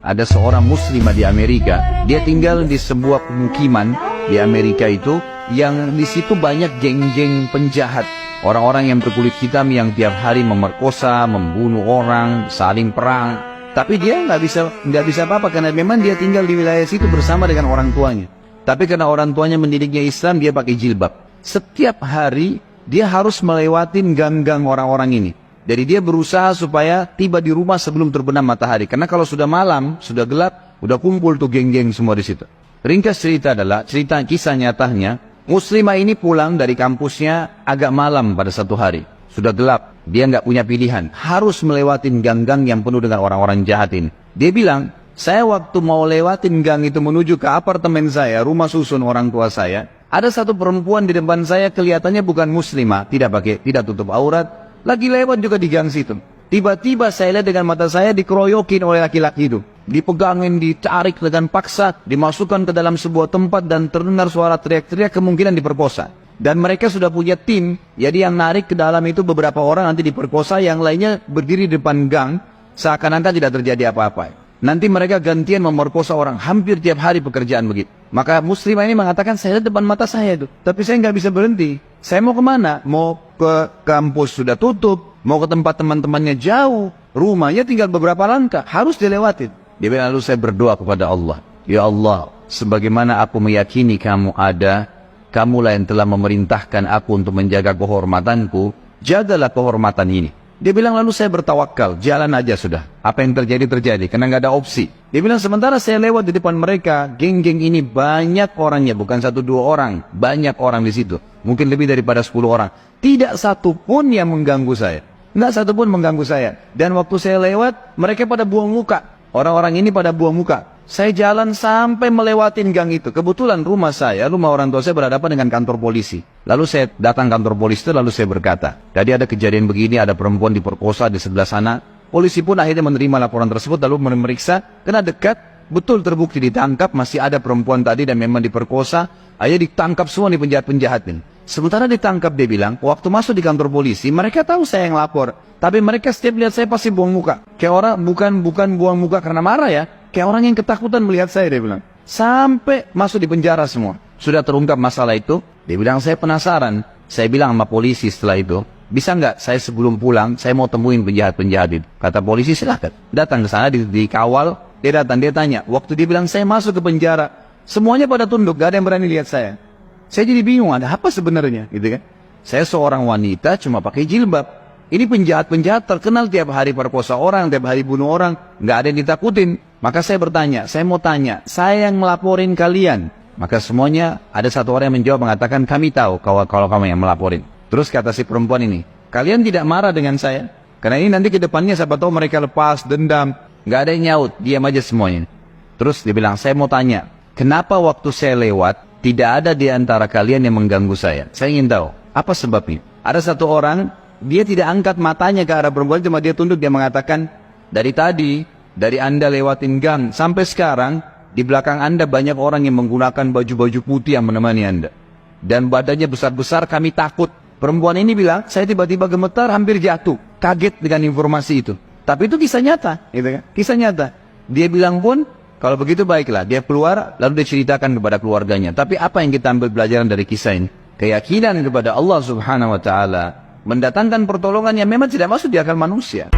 ada seorang muslimah di Amerika. Dia tinggal di sebuah pemukiman di Amerika itu, yang di situ banyak geng-geng penjahat. Orang-orang yang berkulit hitam yang tiap hari memerkosa, membunuh orang, saling perang. Tapi dia nggak bisa apa-apa karena memang dia tinggal di wilayah situ bersama dengan orang tuanya. Tapi karena orang tuanya mendidiknya Islam, dia pakai jilbab. Setiap hari dia harus melewatin gang-gang orang-orang ini. Jadi dia berusaha supaya tiba di rumah sebelum terbenam matahari. Karena kalau sudah malam, sudah gelap, udah kumpul tuh geng-geng semua di situ. Ringkas cerita adalah, cerita kisah nyatanya, muslimah ini pulang dari kampusnya agak malam pada satu hari. Sudah gelap, dia nggak punya pilihan. Harus melewatin gang-gang yang penuh dengan orang-orang jahat ini. Dia bilang, saya waktu mau lewatin gang itu menuju ke apartemen saya, rumah susun orang tua saya, ada satu perempuan di depan saya kelihatannya bukan muslimah, tidak tutup aurat, lagi lewat juga di gang situ. Tiba-tiba saya lihat dengan mata saya dikeroyokin oleh laki-laki itu. Dipegangin, ditarik dengan paksa, dimasukkan ke dalam sebuah tempat dan terdengar suara teriak-teriak, kemungkinan diperkosa. Dan mereka sudah punya tim, jadi yang narik ke dalam itu beberapa orang nanti diperkosa, yang lainnya berdiri di depan gang, seakan-akan tidak terjadi apa-apa. Nanti mereka gantian memerkosa orang, hampir tiap hari pekerjaan begitu. Maka muslimah ini mengatakan, saya lihat depan mata saya itu, tapi saya nggak bisa berhenti. Saya mau kemana? Mau ke kampus sudah tutup, mau ke tempat teman-temannya jauh, rumahnya tinggal beberapa langkah, harus dilewatin. Dia bilang, lalu saya berdoa kepada Allah, ya Allah, sebagaimana aku meyakini kamu ada, kamulah yang telah memerintahkan aku untuk menjaga kehormatanku, jagalah kehormatan ini. Dia bilang, lalu saya bertawakal, jalan aja sudah. Apa yang terjadi, terjadi, karena nggak ada opsi. Dia bilang, sementara saya lewat di depan mereka, geng-geng ini banyak orangnya, bukan 1-2 orang, banyak orang di situ. Mungkin lebih daripada 10 orang. Tidak satu pun yang mengganggu saya. Nggak satu pun mengganggu saya. Dan waktu saya lewat, mereka pada buang muka. Orang-orang ini pada buang muka. Saya jalan sampai melewatin gang itu. Kebetulan rumah orang tua saya berhadapan dengan kantor polisi. Lalu saya datang kantor polisi itu, lalu saya berkata, tadi ada kejadian begini, ada perempuan diperkosa di sebelah sana. Polisi pun akhirnya menerima laporan tersebut, lalu memeriksa, kena dekat, betul terbukti ditangkap, masih ada perempuan tadi dan memang diperkosa. Akhirnya ditangkap semua nih penjahat-penjahat ini. Sementara ditangkap, dia bilang, waktu masuk di kantor polisi, mereka tahu saya yang lapor. Tapi mereka setiap lihat saya pasti buang muka. Kayak orang, bukan buang muka karena marah ya. Kayak orang yang ketakutan melihat saya, dia bilang. Sampai masuk di penjara semua. Sudah terungkap masalah itu, dia bilang, saya penasaran. Saya bilang sama polisi setelah itu, bisa nggak saya sebelum pulang, saya mau temuin penjahat-penjahat itu. Kata polisi, silahkan. Datang ke sana, dikawal, dia datang, dia tanya. Waktu dia bilang, saya masuk ke penjara, semuanya pada tunduk, gak ada yang berani lihat saya. Saya jadi bingung, ada apa sebenarnya, gitu kan? Saya seorang wanita cuma pakai jilbab. Ini penjahat-penjahat terkenal tiap hari perkosa orang, tiap hari bunuh orang, nggak ada yang ditakutin. Maka saya bertanya, saya mau tanya, saya yang melaporin kalian. Maka semuanya ada satu orang yang menjawab mengatakan, kami tahu kalau kamu yang melaporin. Terus kata si perempuan ini, kalian tidak marah dengan saya? Karena ini nanti ke depannya siapa tahu mereka lepas dendam. Nggak ada yang nyaut, diam aja semuanya. Terus dia bilang, saya mau tanya, kenapa waktu saya lewat tidak ada di antara kalian yang mengganggu saya? Saya ingin tahu, apa sebabnya? Ada satu orang, dia tidak angkat matanya ke arah perempuan, cuma dia tunduk, dia mengatakan, dari tadi, dari Anda lewatin gang, sampai sekarang, di belakang Anda banyak orang yang menggunakan baju-baju putih yang menemani Anda. Dan badannya besar-besar, kami takut. Perempuan ini bilang, saya tiba-tiba gemetar, hampir jatuh. Kaget dengan informasi itu. Tapi itu kisah nyata, gitu kan? Kisah nyata. Dia bilang pun, kalau begitu baiklah, dia keluar, lalu dia ceritakan kepada keluarganya. Tapi apa yang kita ambil pelajaran dari kisah ini? Keyakinan kepada Allah subhanahu wa ta'ala, mendatangkan pertolongan yang memang tidak masuk di akal manusia.